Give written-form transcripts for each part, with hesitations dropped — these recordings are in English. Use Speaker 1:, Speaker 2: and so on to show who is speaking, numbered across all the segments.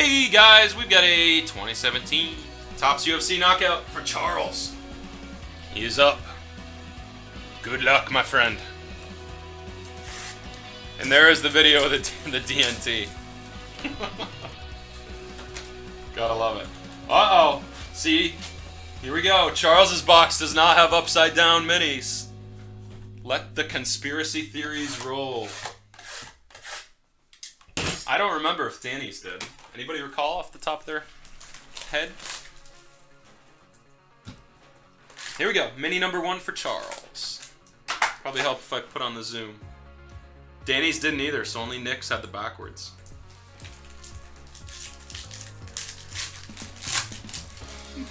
Speaker 1: Hey guys, we've got a 2017 Topps UFC knockout for Charles. He is up. Good luck, my friend. And there is the video of the DNT. Gotta love it. Uh-oh. See? Here we go. Charles's box does not have upside down minis. Let the conspiracy theories roll. I don't remember if Danny's did. Anybody recall off the top of their head? Here we go. Mini number 1 for Charles. Probably help if I put on the zoom. Danny's didn't either, so only Nick's had the backwards.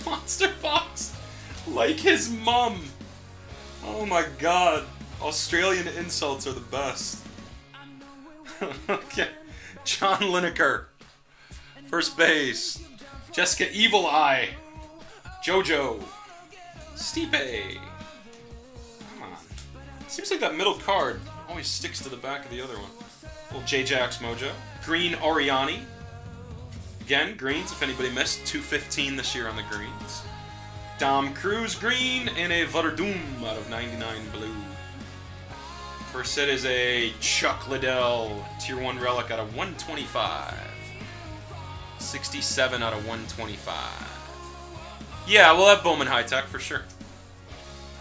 Speaker 1: Monster box! Like his mum! Oh my god. Australian insults are the best. Okay. John Lineker. First base. Jessica Evil Eye. JoJo. Stipe. Come on. Seems like that middle card always sticks to the back of the other one. Little J-Jax Mojo. Green Oriani. Again, greens, if anybody missed. 215 this year on the greens. Dom Cruz green and a Verdum out of 99 blue. First hit is a Chuck Liddell Tier 1 relic out of 125. 67 out of 125. Yeah, we'll have Bowman High Tech for sure.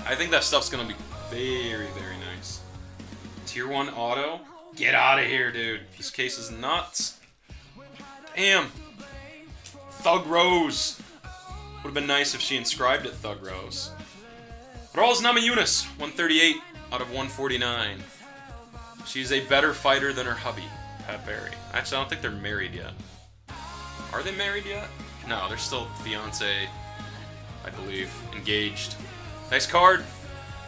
Speaker 1: I think that stuff's going to be very, very nice. Tier 1 auto. Get out of here, dude. This case is nuts. Damn. Thug Rose. Would have been nice if she inscribed it Thug Rose. Rawls Namajunas, 138 out of 149. She's a better fighter than her hubby, Pat Barry. Actually, I don't think they're married yet. Are they married yet? No, they're still fiancé, I believe, engaged. Nice card.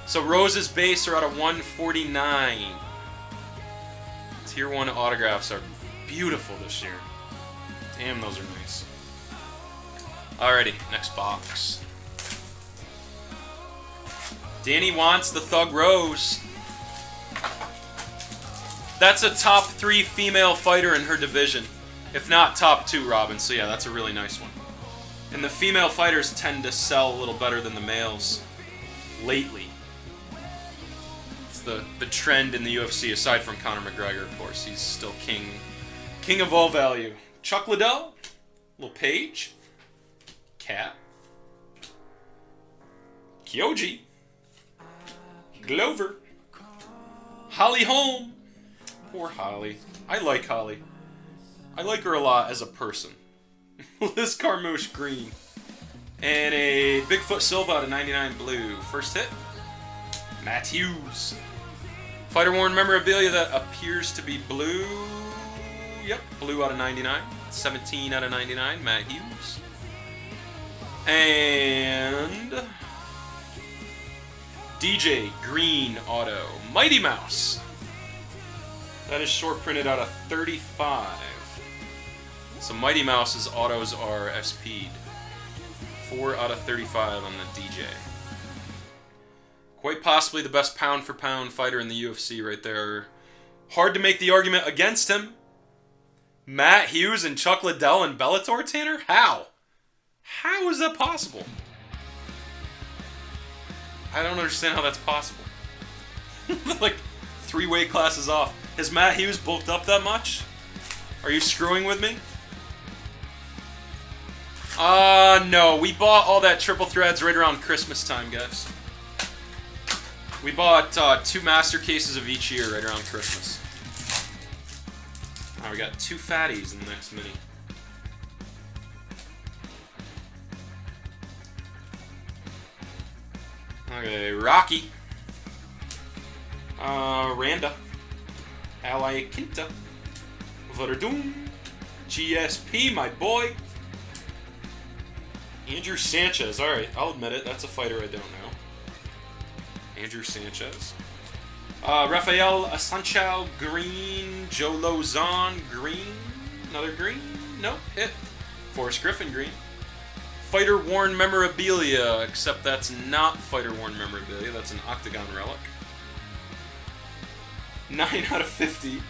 Speaker 1: So Rose's base are out of 149. Tier 1 autographs are beautiful this year. Damn, those are nice. Alrighty, next box. Danny wants the Thug Rose. That's a top 3 female fighter in her division. If not top 2, Robin. So yeah, that's a really nice one. And the female fighters tend to sell a little better than the males lately. It's the trend in the UFC, aside from Conor McGregor, of course. He's still king of all value. Chuck Liddell, little Page, Cat, Kyoji, Glover, Holly Holm. Poor Holly. I like Holly. I like her a lot as a person. Liz Carmouche green. And a Bigfoot Silva out of 99 blue. First hit, Matt Hughes. Fighter worn memorabilia that appears to be blue. Yep, blue out of 99. 17 out of 99, Matt Hughes. And DJ Green auto. Mighty Mouse. That is short printed out of 35. So Mighty Mouse's autos are SP'd. 4 out of 35 on the DJ. Quite possibly the best pound for pound fighter in the UFC right there. Hard to make the argument against him. Matt Hughes and Chuck Liddell and Bellator, Tanner? How? How is that possible? I don't understand how that's possible. Like 3 weight classes off. Has Matt Hughes bulked up that much? Are you screwing with me? No. We bought all that triple threads right around Christmas time, guys. We bought 2 master cases of each year right around Christmas. Now we got 2 fatties in the next mini. Okay, Rocky. Randa. Ally Quinta. Verdum. GSP, my boy. Andrew Sanchez. Alright, I'll admit it. That's a fighter I don't know. Andrew Sanchez. Rafael Assunção, green. Joe Lozon, green. Another green. Nope, hit. Forrest Griffin, green. Fighter worn memorabilia, except that's not fighter worn memorabilia. That's an Octagon relic. 9 out of 50.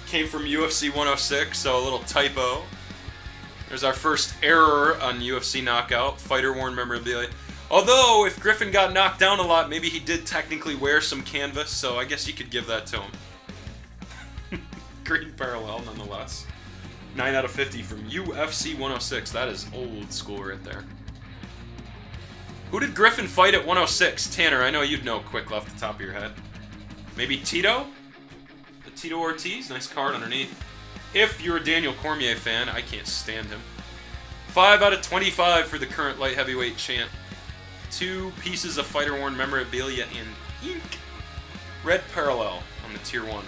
Speaker 1: Came from UFC 106, so a little typo. There's our first error on UFC Knockout. Fighter-worn memorabilia. Although, if Griffin got knocked down a lot, maybe he did technically wear some canvas, so I guess you could give that to him. Green parallel, nonetheless. 9 out of 50 from UFC 106. That is old school right there. Who did Griffin fight at 106? Tanner, I know you'd know quick off the top of your head. Maybe Tito? The Tito Ortiz? Nice card underneath. If you're a Daniel Cormier fan, I can't stand him. 5 out of 25 for the current light heavyweight champ. 2 pieces of fighter-worn memorabilia in ink. Red parallel on the Tier 1.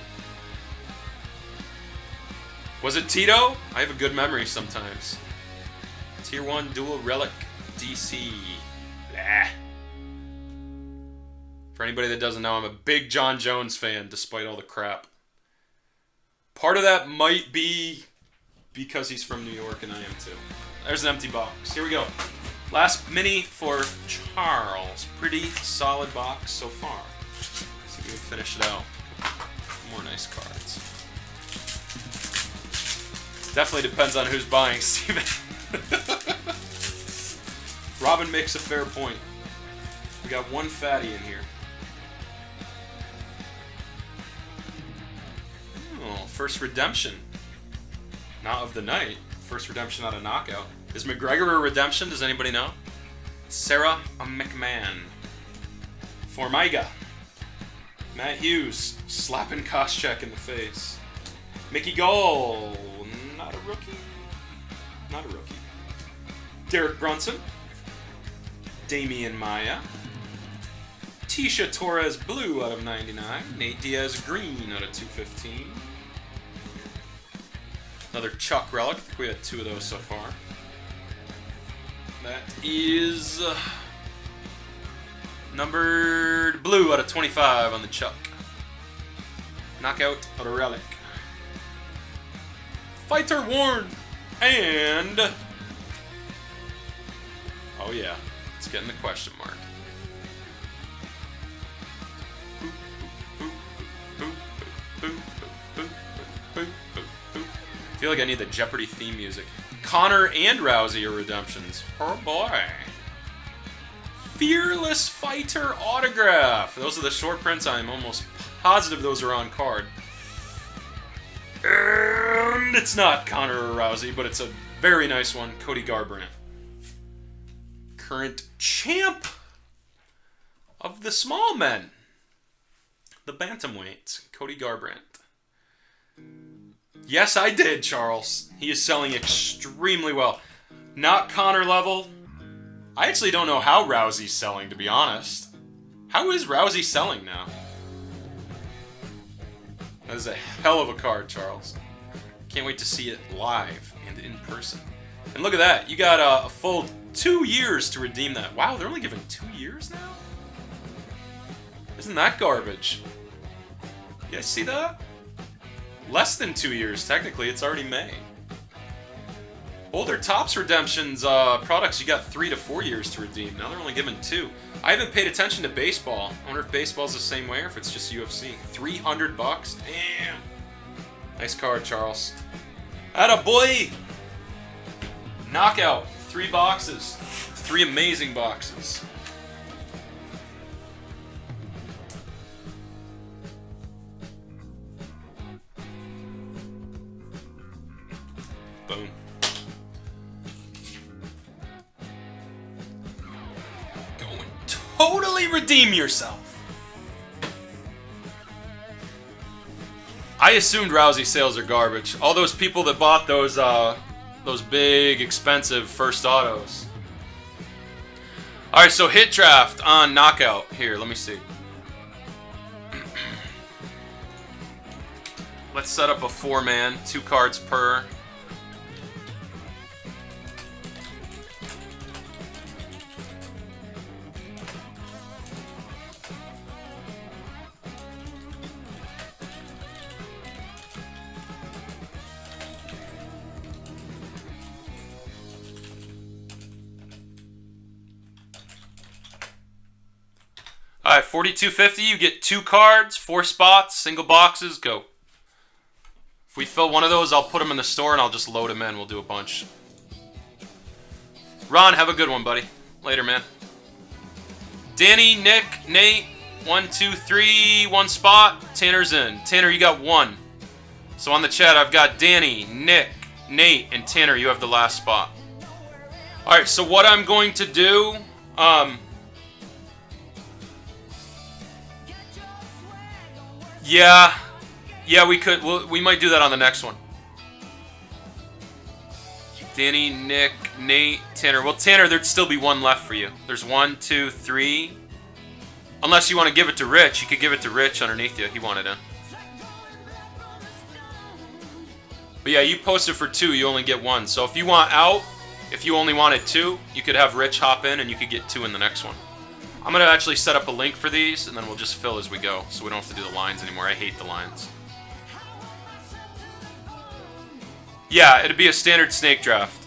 Speaker 1: Was it Tito? I have a good memory sometimes. Tier 1 dual relic DC. Blah. For anybody that doesn't know, I'm a big John Jones fan, despite all the crap. Part of that might be because he's from New York and I am too. There's an empty box. Here we go. Last mini for Charles. Pretty solid box so far. See if we can finish it out. More nice cards. Definitely depends on who's buying, Steven. Robin makes a fair point. We got one fatty in here. Oh, first redemption. Not of the night. First redemption out of knockout. Is McGregor a redemption? Does anybody know? Sarah McMahon. Formiga. Matt Hughes. Slapping Koscheck in the face. Mickey Gall. Not a rookie. Not a rookie. Derek Brunson. Damian Maya. Tisha Torres blue out of 99. Nate Diaz green out of 215. Another Chuck relic. I think we had 2 of those so far. That is numbered blue out of 25 on the Chuck. Knockout out of relic. Fighter worn. And oh yeah, it's getting the question mark. I feel like I need the Jeopardy theme music. Connor and Rousey are redemptions. Oh boy. Fearless Fighter autograph. Those are the short prints. I'm almost positive those are on card. And it's not Connor or Rousey, but it's a very nice one. Cody Garbrant. Current champ of the small men. The bantamweight. Cody Garbrant. Yes, I did, Charles. He is selling extremely well. Not Connor level. I actually don't know how Rousey's selling, to be honest. How is Rousey selling now? That is a hell of a card, Charles. Can't wait to see it live and in person. And look at that. You got a full 2 years to redeem that. Wow, they're only giving 2 years now? Isn't that garbage? You guys see that? Less than 2 years, technically. It's already May. Older Topps Redemptions products, you got 3 to 4 years to redeem. Now they're only giving 2. I haven't paid attention to baseball. I wonder if baseball's the same way or if it's just UFC. $300? Damn. Nice card, Charles. Atta boy! Knockout. 3 boxes. 3 amazing boxes. Boom. Go and totally redeem yourself. I assumed Rousey sales are garbage. All those people that bought those big, expensive first autos. Alright, so hit draft on knockout. Here, let me see. Let's set up a 4-man, 2 cards per. Alright, $42.50, you get 2 cards, 4 spots, single boxes, go. If we fill one of those, I'll put them in the store and I'll just load them in. We'll do a bunch. Ron, have a good one, buddy. Later, man. Danny, Nick, Nate, 1, 2, 3, one spot. Tanner's in. Tanner, you got 1. So on the chat, I've got Danny, Nick, Nate, and Tanner. You have the last spot. All right. So what I'm going to do, yeah, we could. We might do that on the next one. Danny, Nick, Nate, Tanner. Well, Tanner, there'd still be 1 left for you. There's 1, 2, 3. Unless you want to give it to Rich. You could give it to Rich underneath you. He wanted in. But yeah, you posted for 2. You only get 1. So if you want out, if you only wanted 2, you could have Rich hop in and you could get 2 in the next one. I'm going to actually set up a link for these and then we'll just fill as we go. So we don't have to do the lines anymore. I hate the lines. Yeah, it'd be a standard snake draft.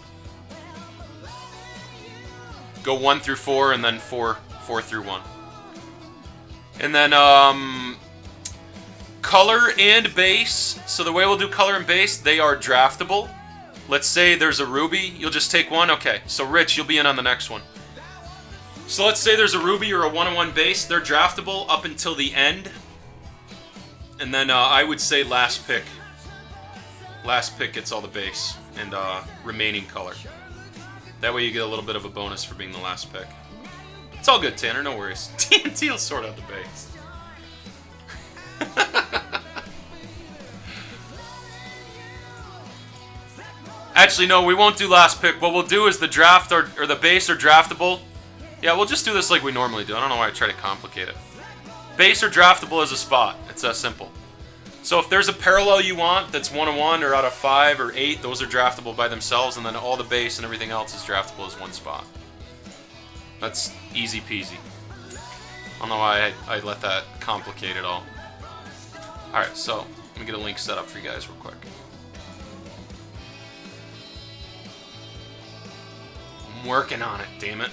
Speaker 1: Go 1 through 4 and then 4 through 1. And then color and base. So the way we'll do color and base, they are draftable. Let's say there's a ruby. You'll just take 1. Okay, so Rich, you'll be in on the next one. So let's say there's a ruby or a 1-on-1 base. They're draftable up until the end. And then I would say last pick. Last pick gets all the base and remaining color. That way you get a little bit of a bonus for being the last pick. It's all good, Tanner. No worries. TNT will sort out the base. Actually, no, we won't do last pick. What we'll do is the draft or the base are draftable. Yeah, we'll just do this like we normally do. I don't know why I try to complicate it. Base or draftable as a spot. It's that simple. So if there's a parallel you want that's 1-on-1 or out of 5 or 8, those are draftable by themselves, and then all the base and everything else is draftable as 1 spot. That's easy peasy. I don't know why I let that complicate it all. Alright, so let me get a link set up for you guys real quick. I'm working on it, damn it.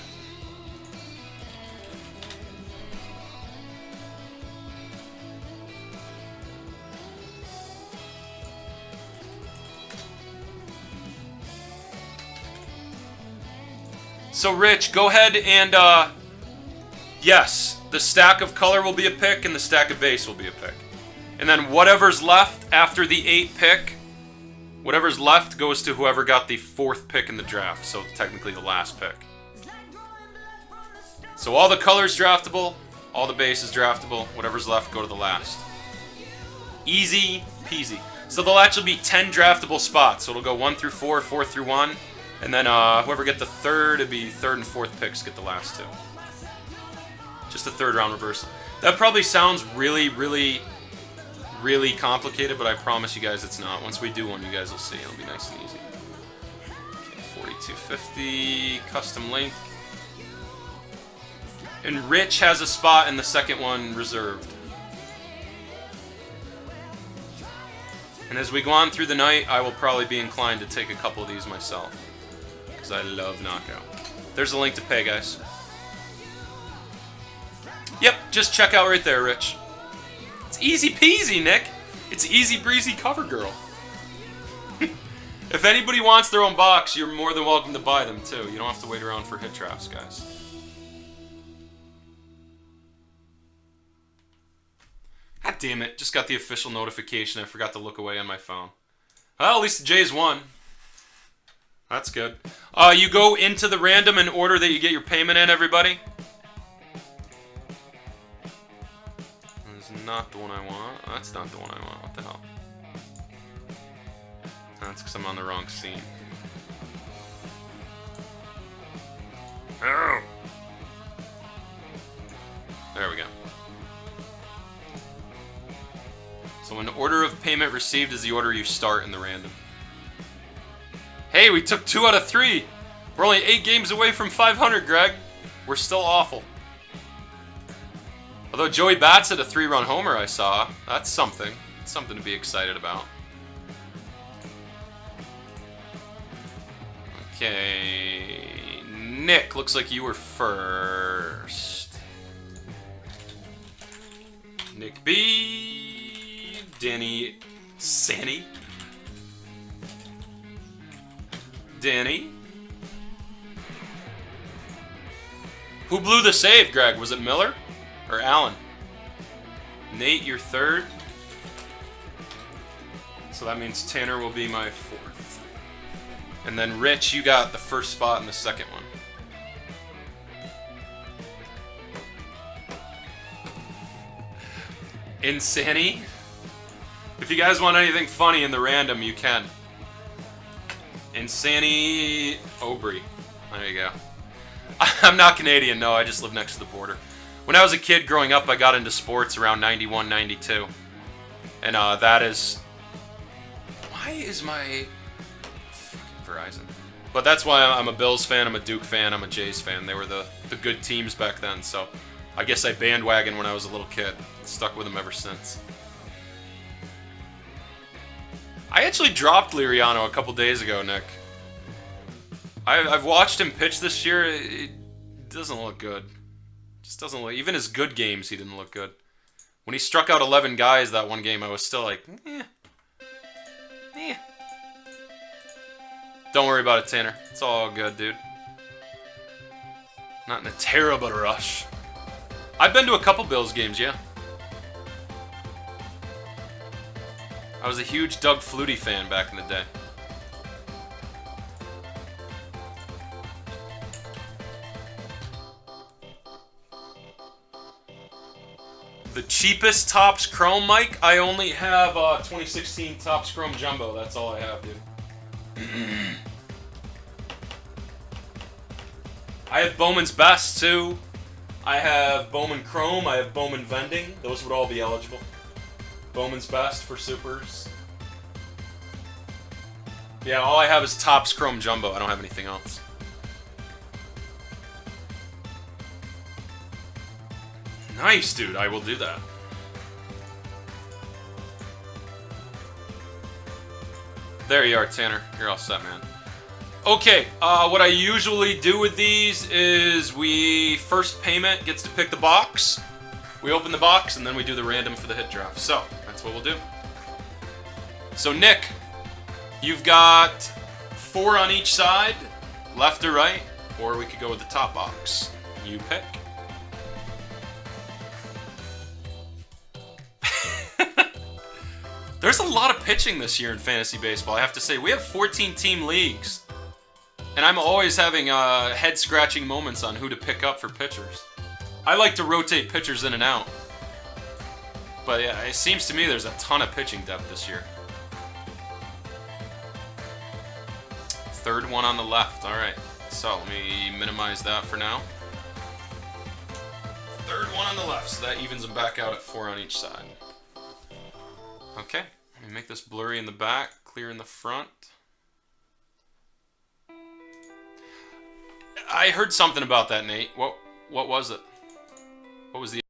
Speaker 1: So Rich, go ahead and, yes, the stack of color will be a pick and the stack of base will be a pick. And then whatever's left after the 8 pick, whatever's left goes to whoever got the 4th pick in the draft, so technically the last pick. So all the colors draftable, all the base is draftable, whatever's left go to the last. Easy peasy. So there'll actually be 10 draftable spots, so it'll go 1 through 4, 4 through 1. And then whoever get the 3rd, it'd be 3rd and 4th picks get the last 2. Just a 3rd round reversal. That probably sounds really, really, really complicated, but I promise you guys it's not. Once we do one, you guys will see. It'll be nice and easy. Okay, 4250, custom link. And Rich has a spot in the second one reserved. And as we go on through the night, I will probably be inclined to take a couple of these myself. Because I love knockout. There's a link to pay, guys. Yep, just check out right there, Rich. It's easy peasy, Nick. It's easy breezy cover girl. If anybody wants their own box, you're more than welcome to buy them, too. You don't have to wait around for hit drafts, guys. God damn it. Just got the official notification. I forgot to look away on my phone. Well, at least the Jays won. That's good. You go into the random in order that you get your payment in, everybody. That's not the one I want. That's not the one I want. What the hell? That's because I'm on the wrong scene. Oh. There we go. So an order of payment received is the order you start in the random. Hey, we took 2 out of 3. We're only 8 games away from 500, Greg. We're still awful. Although Joey Bats had a 3-run homer I saw. That's something. It's something to be excited about. Okay. Nick, looks like you were first. Nick B. Danny. Sanny. Danny. Who blew the save, Greg? Was it Miller or Allen? Nate, you're third. So that means Tanner will be my fourth. And then Rich, you got the first spot in the second one. Insanity. If you guys want anything funny in the random, you can. Insanity Aubrey. There you go. I'm not Canadian, no, I just live next to the border. When I was a kid growing up, I got into sports around 91, 92. And that is... Why is my... Verizon. But that's why I'm a Bills fan, I'm a Duke fan, I'm a Jays fan. They were the good teams back then, so... I guess I bandwagoned when I was a little kid. Stuck with them ever since. I actually dropped Liriano a couple days ago, Nick. I've watched him pitch this year. It doesn't look good. Just doesn't look... Even his good games, he didn't look good. When he struck out 11 guys that one game, I was still like, eh. Eh. Don't worry about it, Tanner. It's all good, dude. Not in a terrible rush. I've been to a couple Bills games, yeah. I was a huge Doug Flutie fan back in the day. The cheapest Topps Chrome mic, I only have 2016 Topps Chrome Jumbo. That's all I have, dude. I have Bowman's Best, too. I have Bowman Chrome, I have Bowman Vending. Those would all be eligible. Bowman's Best for Supers. Yeah, all I have is Topps Chrome Jumbo. I don't have anything else. Nice, dude. I will do that. There you are, Tanner. You're all set, man. Okay, what I usually do with these is first payment gets to pick the box. We open the box, and then we do the random for the hit draft. So, that's what we'll do. So, Nick, you've got 4 on each side, left or right, or we could go with the top box. You pick. There's a lot of pitching this year in fantasy baseball, I have to say. We have 14-team leagues. And I'm always having head-scratching moments on who to pick up for pitchers. I like to rotate pitchers in and out. But yeah, it seems to me there's a ton of pitching depth this year. Third one on the left. All right. So let me minimize that for now. Third one on the left. So that evens them back out at 4 on each side. Okay. Let me make this blurry in the back, clear in the front. I heard something about that, Nate. What was it? What was the